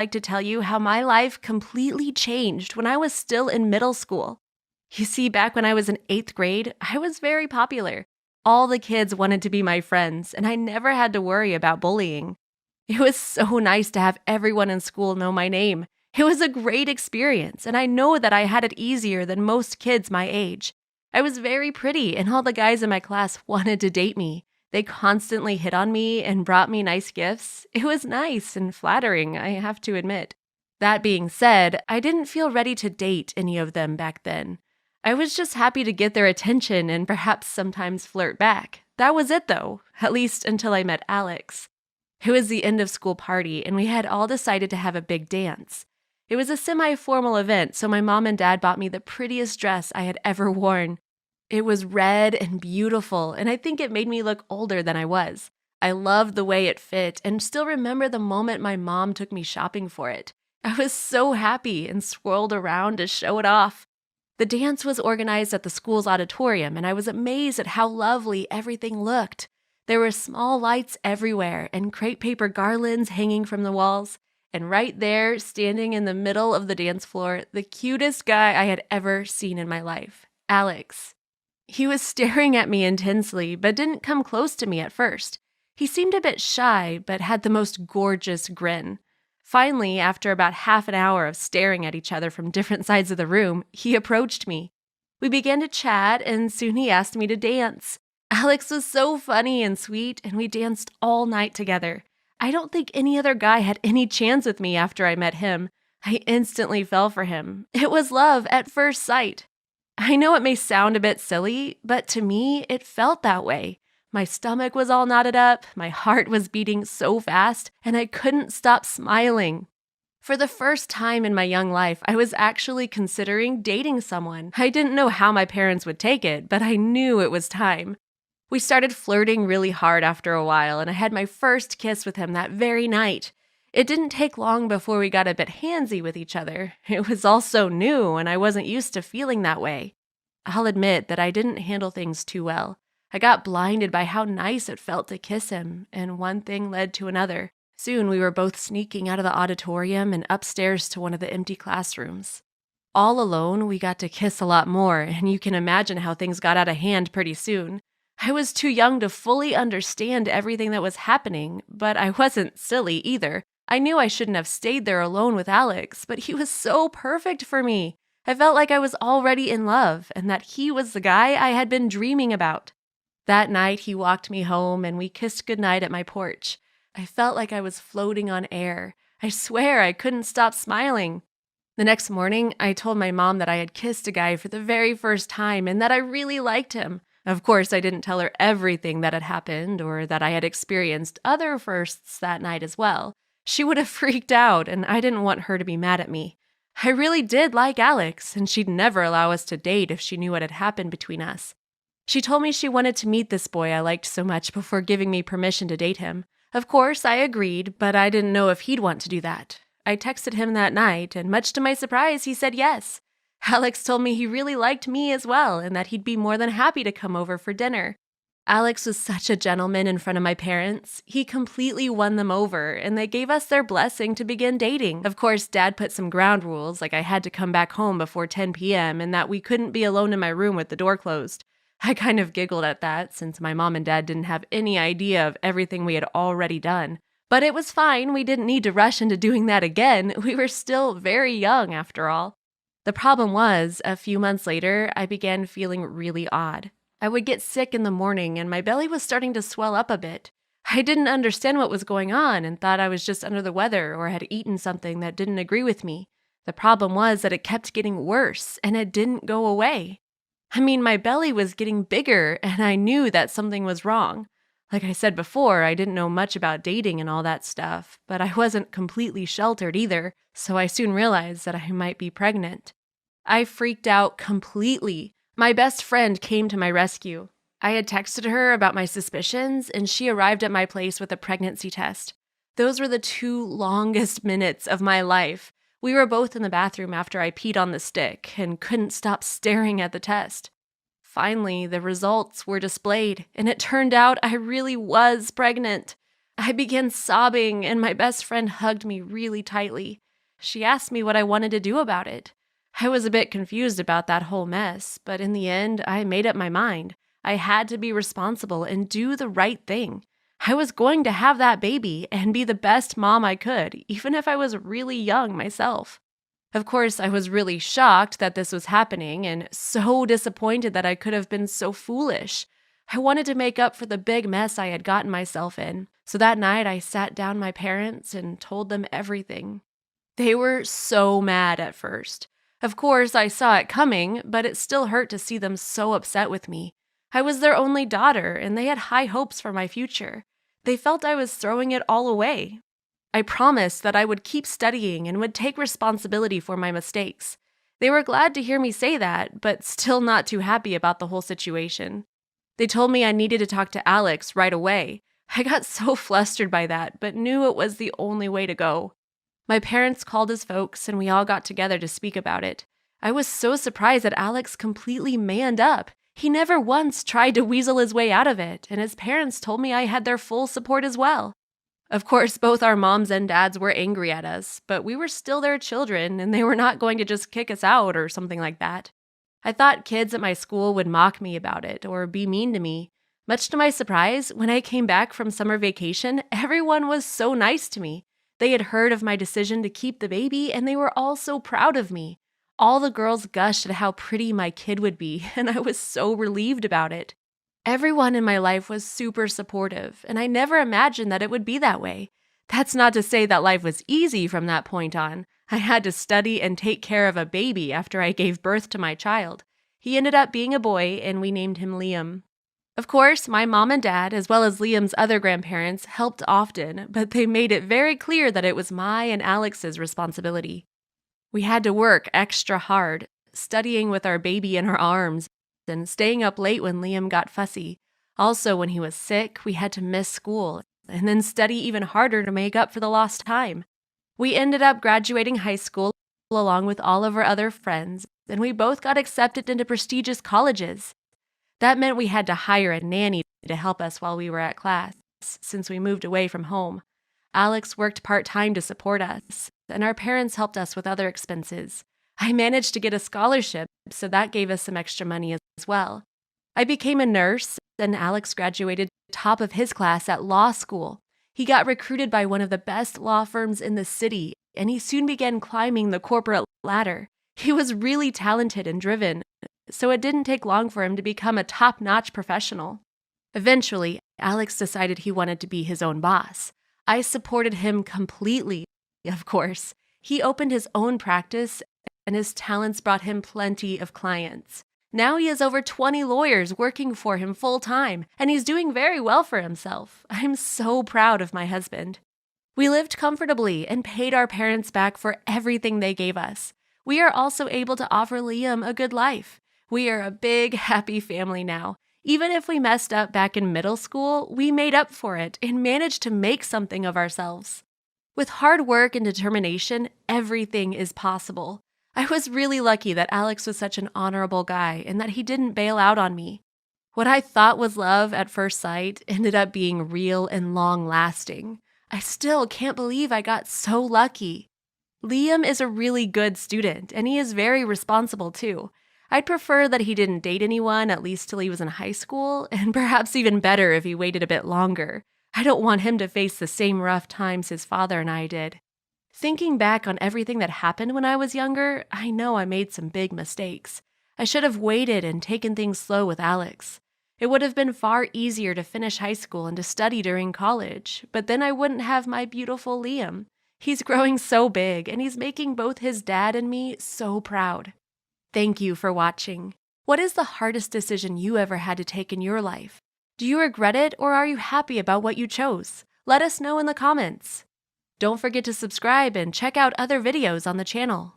like to tell you how my life completely changed when I was still in middle school. You see, back when I was in 8th grade, I was very popular. All the kids wanted to be my friends, and I never had to worry about bullying. It was so nice to have everyone in school know my name. It was a great experience, and I know that I had it easier than most kids my age. I was very pretty, and all the guys in my class wanted to date me. They constantly hit on me and brought me nice gifts. It was nice and flattering, I have to admit. That being said, I didn't feel ready to date any of them back then. I was just happy to get their attention and perhaps sometimes flirt back. That was it though, at least until I met Alex. It was the end of school party, and we had all decided to have a big dance. It was a semi-formal event, so my mom and dad bought me the prettiest dress I had ever worn. It was red and beautiful, and I think it made me look older than I was. I loved the way it fit and still remember the moment my mom took me shopping for it. I was so happy and swirled around to show it off. The dance was organized at the school's auditorium, and I was amazed at how lovely everything looked. There were small lights everywhere and crepe paper garlands hanging from the walls. And right there, standing in the middle of the dance floor, the cutest guy I had ever seen in my life, Alex. He was staring at me intensely, but didn't come close to me at first. He seemed a bit shy, but had the most gorgeous grin. Finally, after about half an hour of staring at each other from different sides of the room, he approached me. We began to chat, and soon he asked me to dance. Alex was so funny and sweet, and we danced all night together. I don't think any other guy had any chance with me after I met him. I instantly fell for him. It was love at first sight. I know it may sound a bit silly, but to me, it felt that way. My stomach was all knotted up, my heart was beating so fast, and I couldn't stop smiling. For the first time in my young life, I was actually considering dating someone. I didn't know how my parents would take it, but I knew it was time. We started flirting really hard after a while, and I had my first kiss with him that very night. It didn't take long before we got a bit handsy with each other. It was all so new, and I wasn't used to feeling that way. I'll admit that I didn't handle things too well. I got blinded by how nice it felt to kiss him, and one thing led to another. Soon we were both sneaking out of the auditorium and upstairs to one of the empty classrooms. All alone, we got to kiss a lot more, and you can imagine how things got out of hand pretty soon. I was too young to fully understand everything that was happening, but I wasn't silly either. I knew I shouldn't have stayed there alone with Alex, but he was so perfect for me. I felt like I was already in love, and that he was the guy I had been dreaming about. That night, he walked me home, and we kissed goodnight at my porch. I felt like I was floating on air. I swear I couldn't stop smiling. The next morning, I told my mom that I had kissed a guy for the very first time and that I really liked him. Of course, I didn't tell her everything that had happened or that I had experienced other firsts that night as well. She would have freaked out, and I didn't want her to be mad at me. I really did like Alex, and she'd never allow us to date if she knew what had happened between us. She told me she wanted to meet this boy I liked so much before giving me permission to date him. Of course, I agreed, but I didn't know if he'd want to do that. I texted him that night, and much to my surprise, he said yes. Alex told me he really liked me as well, and that he'd be more than happy to come over for dinner. Alex was such a gentleman in front of my parents. He completely won them over, and they gave us their blessing to begin dating. Of course, Dad put some ground rules, like I had to come back home before 10 p.m. and that we couldn't be alone in my room with the door closed. I kind of giggled at that, since my mom and dad didn't have any idea of everything we had already done. But it was fine, we didn't need to rush into doing that again. We were still very young, after all. The problem was, a few months later, I began feeling really odd. I would get sick in the morning, and my belly was starting to swell up a bit. I didn't understand what was going on and thought I was just under the weather or had eaten something that didn't agree with me. The problem was that it kept getting worse, and it didn't go away. I mean, my belly was getting bigger, and I knew that something was wrong. Like I said before, I didn't know much about dating and all that stuff, but I wasn't completely sheltered either, so I soon realized that I might be pregnant. I freaked out completely. My best friend came to my rescue. I had texted her about my suspicions, and she arrived at my place with a pregnancy test. Those were the 2 longest minutes of my life. We were both in the bathroom after I peed on the stick and couldn't stop staring at the test. Finally, the results were displayed, and it turned out I really was pregnant. I began sobbing, and my best friend hugged me really tightly. She asked me what I wanted to do about it. I was a bit confused about that whole mess, but in the end, I made up my mind. I had to be responsible and do the right thing. I was going to have that baby and be the best mom I could, even if I was really young myself. Of course, I was really shocked that this was happening and so disappointed that I could have been so foolish. I wanted to make up for the big mess I had gotten myself in, so that night I sat down my parents and told them everything. They were so mad at first. Of course, I saw it coming, but it still hurt to see them so upset with me. I was their only daughter, and they had high hopes for my future. They felt I was throwing it all away. I promised that I would keep studying and would take responsibility for my mistakes. They were glad to hear me say that, but still not too happy about the whole situation. They told me I needed to talk to Alex right away. I got so flustered by that, but knew it was the only way to go. My parents called his folks, and we all got together to speak about it. I was so surprised that Alex completely manned up. He never once tried to weasel his way out of it, and his parents told me I had their full support as well. Of course, both our moms and dads were angry at us, but we were still their children, and they were not going to just kick us out or something like that. I thought kids at my school would mock me about it or be mean to me. Much to my surprise, when I came back from summer vacation, everyone was so nice to me. They had heard of my decision to keep the baby, and they were all so proud of me. All the girls gushed at how pretty my kid would be, and I was so relieved about it. Everyone in my life was super supportive, and I never imagined that it would be that way. That's not to say that life was easy from that point on. I had to study and take care of a baby after I gave birth to my child. He ended up being a boy, and we named him Liam. Of course, my mom and dad, as well as Liam's other grandparents, helped often, but they made it very clear that it was my and Alex's responsibility. We had to work extra hard, studying with our baby in our arms, and staying up late when Liam got fussy. Also, when he was sick, we had to miss school, and then study even harder to make up for the lost time. We ended up graduating high school along with all of our other friends, and we both got accepted into prestigious colleges. That meant we had to hire a nanny to help us while we were at class, since we moved away from home. Alex worked part-time to support us, and our parents helped us with other expenses. I managed to get a scholarship, so that gave us some extra money as well. I became a nurse, and Alex graduated top of his class at law school. He got recruited by one of the best law firms in the city, and he soon began climbing the corporate ladder. He was really talented and driven, so it didn't take long for him to become a top-notch professional. Eventually, Alex decided he wanted to be his own boss. I supported him completely, of course. He opened his own practice, and his talents brought him plenty of clients. Now he has over 20 lawyers working for him full-time, and he's doing very well for himself. I'm so proud of my husband. We lived comfortably and paid our parents back for everything they gave us. We are also able to offer Liam a good life. We are a big, happy family now. Even if we messed up back in middle school, we made up for it and managed to make something of ourselves. With hard work and determination, everything is possible. I was really lucky that Alex was such an honorable guy and that he didn't bail out on me. What I thought was love at first sight ended up being real and long-lasting. I still can't believe I got so lucky. Liam is a really good student, and he is very responsible too. I'd prefer that he didn't date anyone, at least till he was in high school, and perhaps even better if he waited a bit longer. I don't want him to face the same rough times his father and I did. Thinking back on everything that happened when I was younger, I know I made some big mistakes. I should have waited and taken things slow with Alex. It would have been far easier to finish high school and to study during college, but then I wouldn't have my beautiful Liam. He's growing so big, and he's making both his dad and me so proud. Thank you for watching. What is the hardest decision you ever had to take in your life? Do you regret it, or are you happy about what you chose? Let us know in the comments. Don't forget to subscribe and check out other videos on the channel.